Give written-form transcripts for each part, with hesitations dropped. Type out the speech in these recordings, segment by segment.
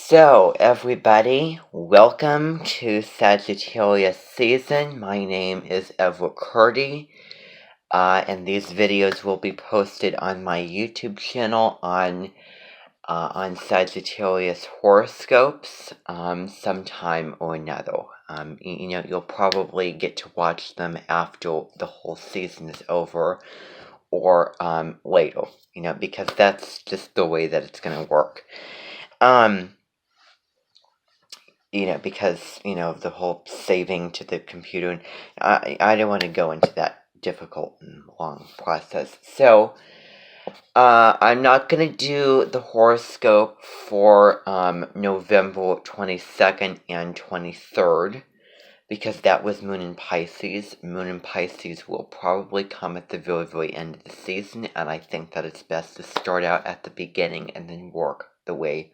So, everybody, welcome to Sagittarius season. My name is Everett Curdy, and these videos will be posted on my YouTube channel on Sagittarius horoscopes sometime or another. You'll probably get to watch them after the whole season is over or later, because that's just the way that it's going to work. Because, of the whole saving to the computer, and I don't want to go into that difficult and long process. So, I'm not going to do the horoscope for November 22nd and 23rd, because that was Moon in Pisces. Moon in Pisces will probably come at the very, very end of the season, and I think that it's best to start out at the beginning and then work the way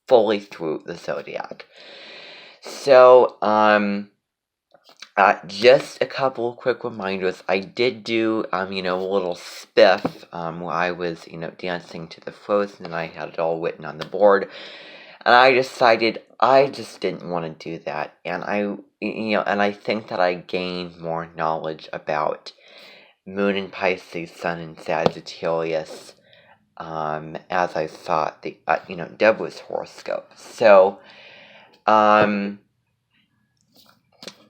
fully through the zodiac. So, just a couple quick reminders. I did do, a little spiff, where I was, dancing to the Frozen, and I had it all written on the board. And I decided I just didn't want to do that. And I think that I gained more knowledge about Moon in Pisces, Sun in Sagittarius, as I saw the, Deborah's horoscope. So,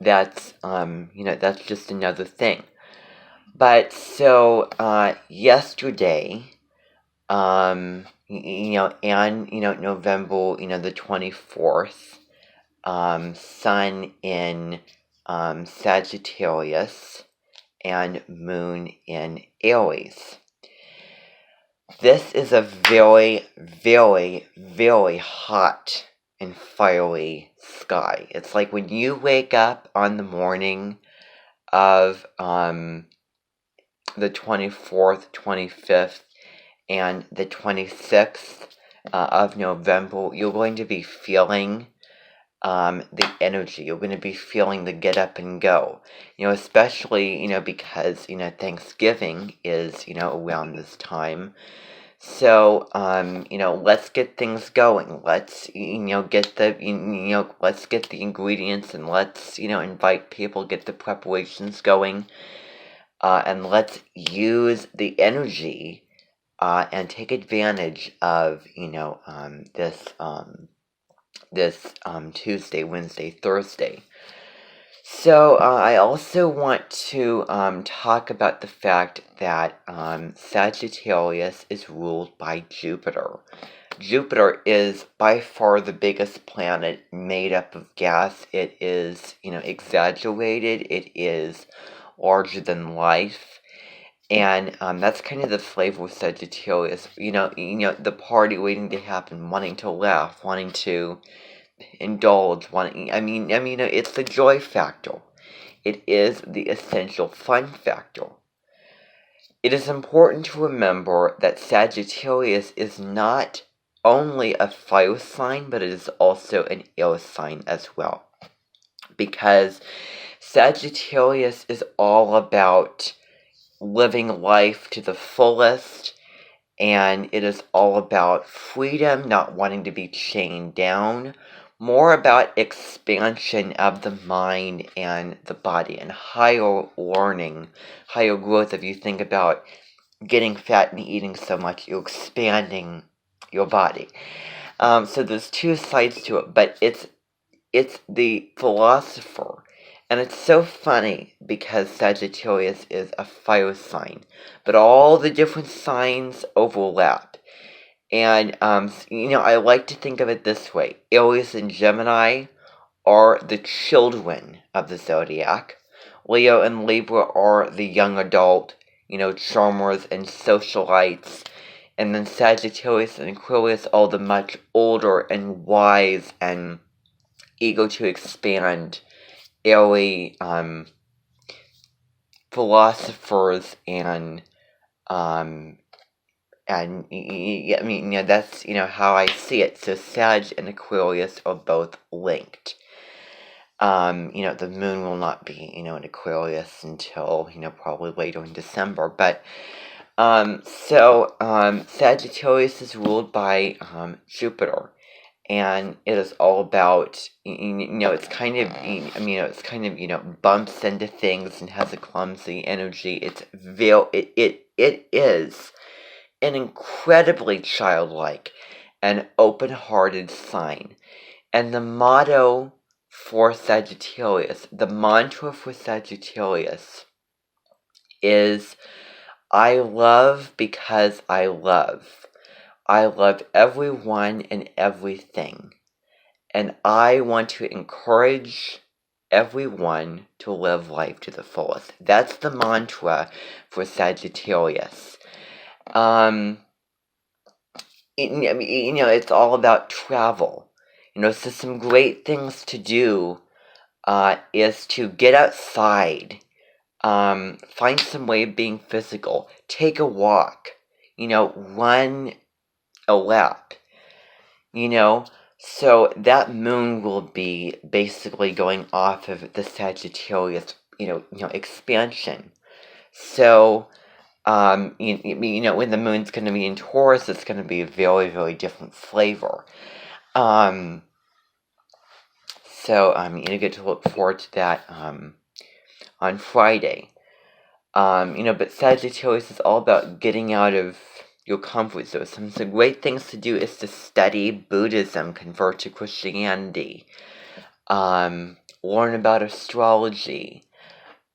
that's just another thing. But so, yesterday, and, November, the 24th, Sun in, Sagittarius and Moon in Aries. This is a very, very, very hot and fiery sky. It's like when you wake up on the morning of the 24th, 25th, and the 26th of November, you're going to be feeling the energy. You're going to be feeling the get up and go. Especially, because, Thanksgiving is, around this time. So, let's get things going. Let's, get the, let's get the ingredients, and let's, invite people, get the preparations going, and let's use the energy, and take advantage of, this Tuesday, Wednesday, Thursday. So, I also want to talk about the fact that Sagittarius is ruled by Jupiter. Jupiter is by far the biggest planet made up of gas. It is, exaggerated. It is larger than life. And that's kind of the flavor of Sagittarius. The party waiting to happen, wanting to laugh, wanting to indulge, it's the joy factor. It is the essential fun factor. It is important to remember that Sagittarius is not only a fire sign, but it is also an air sign as well. Because Sagittarius is all about living life to the fullest, and it is all about freedom, not wanting to be chained down, more about expansion of the mind and the body, and higher learning, higher growth. If you think about getting fat and eating so much, you're expanding your body. So there's two sides to it, but it's the philosopher. And it's so funny because Sagittarius is a fire sign, but all the different signs overlap. And, I like to think of it this way. Aries and Gemini are the children of the zodiac. Leo and Libra are the young adult, charmers and socialites. And then Sagittarius and Aquarius are the much older and wise and eager to expand, airy philosophers and that's, how I see it. So Sag and Aquarius are both linked. The moon will not be, in Aquarius until, probably later in December. But, Sagittarius is ruled by Jupiter. and it is all about, it's kind of, it's kind of, bumps into things and has a clumsy energy. It is an incredibly childlike and open-hearted sign. And the motto for Sagittarius, the mantra for Sagittarius is, I love because I love. I love everyone and everything. And I want to encourage everyone to live life to the fullest. That's the mantra for Sagittarius. It's all about travel. So some great things to do is to get outside, find some way of being physical, take a walk, run a lap, so that moon will be basically going off of the Sagittarius, expansion. So, when the moon's going to be in Taurus, it's going to be a very, very different flavor. So, you get to look forward to that, on Friday. But Sagittarius is all about getting out of your comfort zone. Some great things to do is to study Buddhism, convert to Christianity, learn about astrology,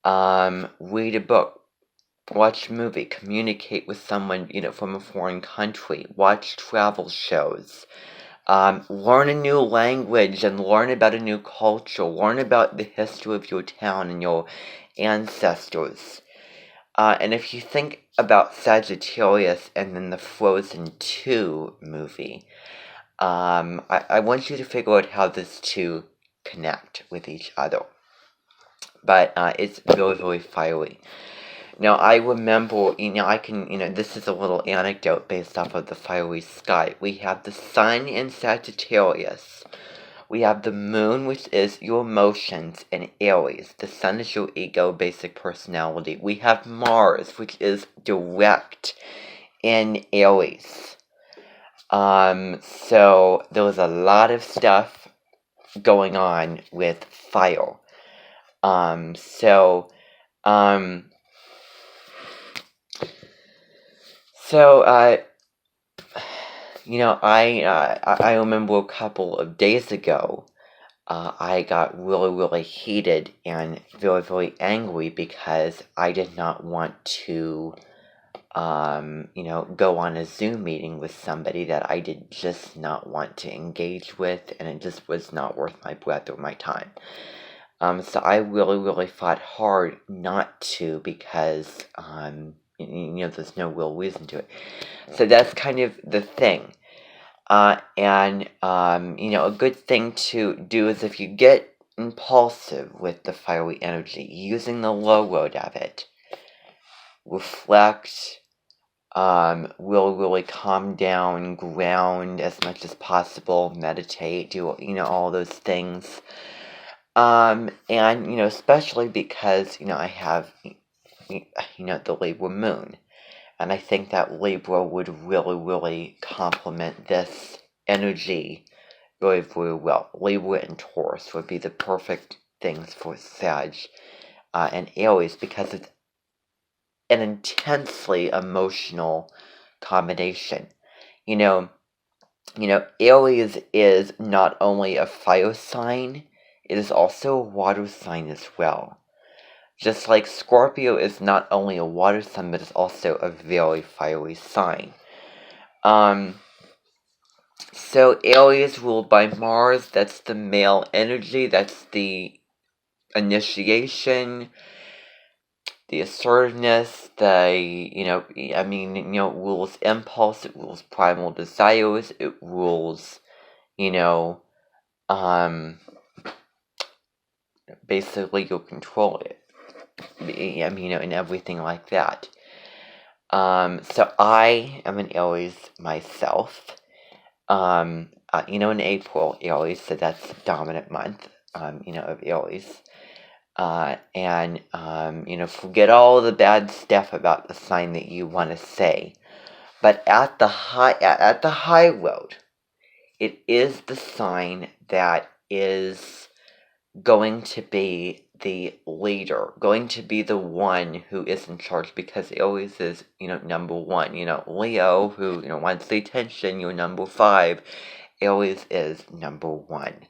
read a book, watch a movie, communicate with someone, from a foreign country, watch travel shows, learn a new language and learn about a new culture, learn about the history of your town and your ancestors. And if you think about Sagittarius and then the Frozen 2 movie, I want you to figure out how these two connect with each other. But it's really, really fiery. Now, I remember, this is a little anecdote based off of the fiery sky. We have the sun in Sagittarius. We have the moon, which is your emotions, in Aries. The sun is your ego, basic personality. We have Mars, which is direct in Aries. So there was a lot of stuff going on with fire. I remember a couple of days ago, I got really, really heated and very, very angry because I did not want to, go on a Zoom meeting with somebody that I did just not want to engage with, and it just was not worth my breath or my time. So I really, really fought hard not to because, there's no real reason to it. So that's kind of the thing. A good thing to do is if you get impulsive with the fiery energy, using the low road of it, reflect, really calm down, ground as much as possible, meditate, do, all those things. Especially because, I have, the Libra moon. And I think that Libra would really, really complement this energy very, very well. Libra and Taurus would be the perfect things for Sag and Aries because it's an intensely emotional combination. Aries is not only a fire sign, it is also a water sign as well. Just like Scorpio is not only a water sign, but it's also a very fiery sign. So Aries ruled by Mars, that's the male energy, that's the initiation, the assertiveness, rules impulse, it rules primal desires, it rules, basically you'll control it. And everything like that. So I am an Aries myself. In April, Aries, so that's the dominant month, of Aries. Forget all the bad stuff about the sign that you want to say. But at the high road, it is the sign that is going to be the leader, going to be the one who is in charge, because it always is, number one. Leo, who, wants the attention, number five, it always is number one.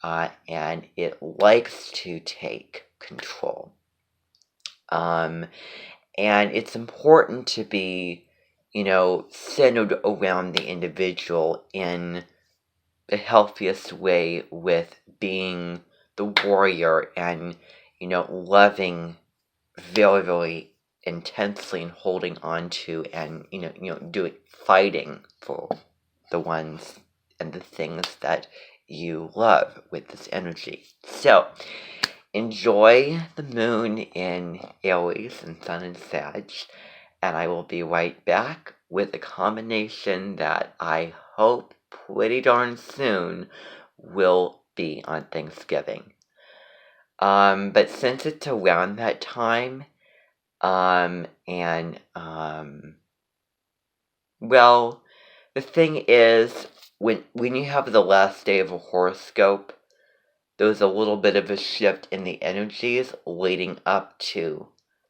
And it likes to take control. And it's important to be, centered around the individual in the healthiest way, with being the warrior and, loving very, very intensely and holding on to, and, fighting for the ones and the things that you love with this energy. So, enjoy the moon in Aries and Sun in Sag, and I will be right back with a combination that I hope pretty darn soon will be on Thanksgiving. But since it's around that time, well, the thing is, when you have the last day of a horoscope, there's a little bit of a shift in the energies leading up to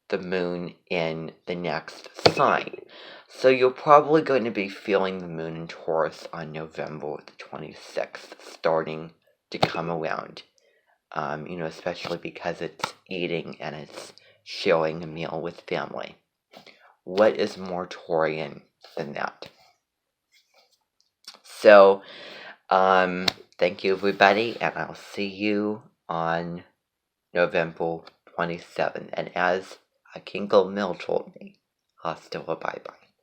the moon in the next sign. So you're probably going to be feeling the moon in Taurus on November the 26th, starting to come around. Especially because it's eating and it's sharing a meal with family. What is more Taurian than that? So, thank you, everybody, and I'll see you on November 27th. And as King Mill told me, hasta la bye-bye.